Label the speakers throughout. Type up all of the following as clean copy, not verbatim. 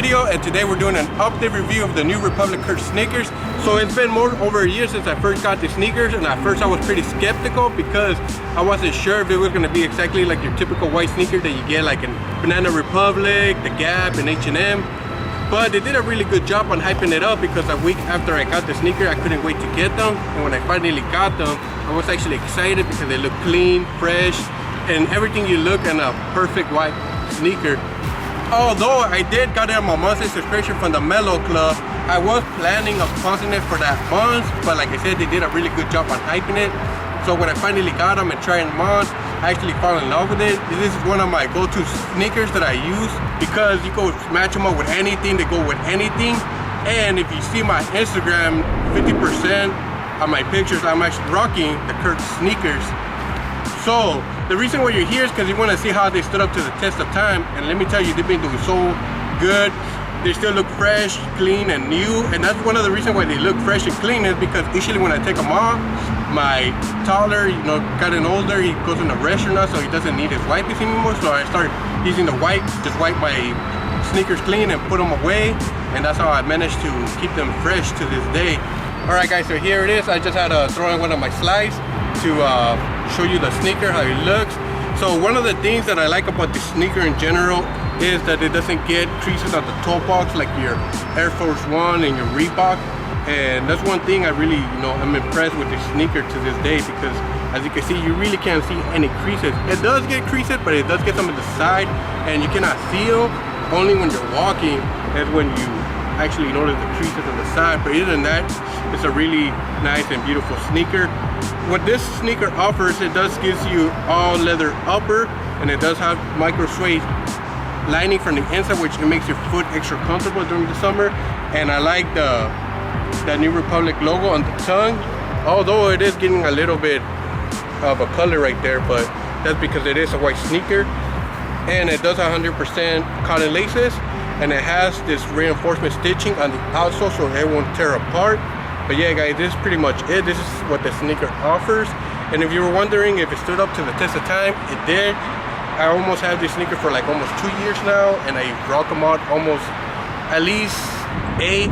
Speaker 1: video, and today we're doing an update review of the New Republic Kurt sneakers. So it's been over a year since I first got the sneakers, and at first I was pretty skeptical because I wasn't sure if it was going to be exactly like your typical white sneaker that you get like in Banana Republic, The Gap, and H&M. But they did a really good job on hyping it up because a week after I got the sneaker, I couldn't wait to get them. And when I finally got them, I was actually excited because they look clean, fresh, and everything you look in a perfect white sneaker. Although I did got my monthly subscription from the Menlo Club, I was planning on pausing it for that month, but like I said, they did a really good job on hyping it. So when I finally got them and tried them on, I actually fell in love with it. This is one of my go-to sneakers that I use because you go match them up with anything, they go with anything. And if you see my Instagram, 50% of my pictures, I'm actually rocking the Kurt sneakers. So the reason why you're here is because you want to see how they stood up to the test of time. And let me tell you, they've been doing so good. They still look fresh, clean, and new. And that's one of the reasons why they look fresh and clean is because usually when I take them off, my toddler, gotten older, he goes in the restroom now, so he doesn't need his wipes anymore. So I started using the wipe, just wipe my sneakers clean and put them away. And that's how I managed to keep them fresh to this day. All right, guys, so here it is. I just had to throw in one of my slides to show you the sneaker, how it looks. So one of the things that I like about the sneaker in general is that it doesn't get creases on the toe box like your Air Force One and your Reebok. And that's one thing I really, I'm impressed with this sneaker to this day because as you can see, you really can't see any creases. It does get creases, but it does get some on the side, and you cannot feel only when you're walking is when you actually notice the creases on the side. But other than that, it's a really nice and beautiful sneaker. What this sneaker offers, it does gives you all leather upper, and it does have micro suede lining from the inside, which makes your foot extra comfortable during the summer. And I like that New Republic logo on the tongue, although it is getting a little bit of a color right there, but that's because it is a white sneaker. And it does 100% cotton laces, and it has this reinforcement stitching on the outsole so it won't tear apart. But yeah, guys, this is pretty much it. This is what the sneaker offers. And if you were wondering if it stood up to the test of time, it did. I almost have this sneaker for like almost 2 years now, and I rock them out almost at least 8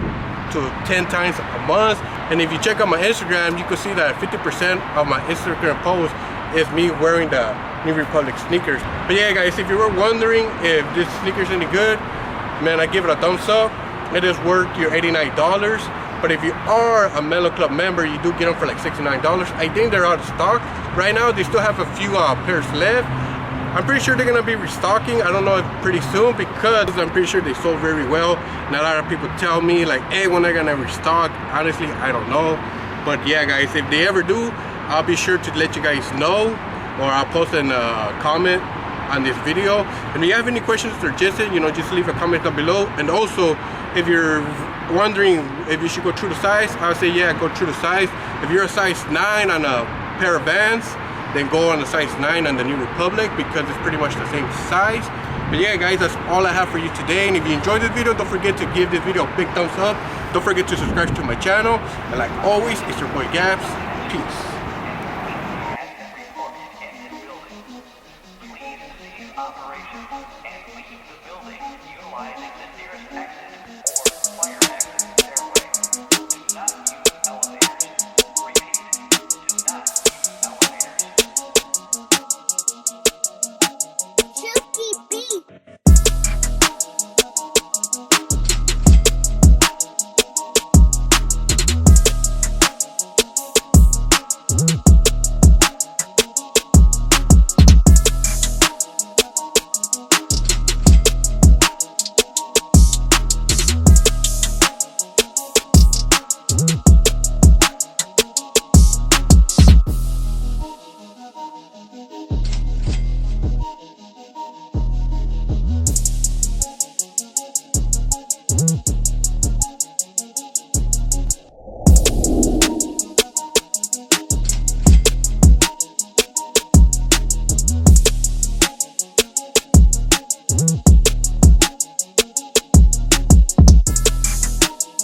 Speaker 1: to 10 times a month. And if you check out my Instagram, you can see that 50% of my Instagram posts is me wearing the New Republic sneakers. But yeah, guys, if you were wondering if this sneaker's any good, man, I give it a thumbs up. It is worth your $89. But if you are a Menlo Club member, you do get them for like $69. I think they're out of stock right now. They still have a few pairs left. I'm pretty sure they're gonna be restocking. I don't know if pretty soon because I'm pretty sure they sold very well. And a lot of people tell me like, hey, when they're gonna restock. Honestly, I don't know. But yeah, guys, if they ever do, I'll be sure to let you guys know, or I'll post a comment on this video. And if you have any questions or just just leave a comment down below. And also, if you're wondering if you should go true to size, I would say yeah, go true to size. If you're a size 9 on a pair of Vans, then go on the size 9 on the New Republic because it's pretty much the same size. But yeah, guys, that's all I have for you today. And if you enjoyed this video, don't forget to give this video a big thumbs up. Don't forget to subscribe to my channel. And like always, it's your boy Gabs. Peace.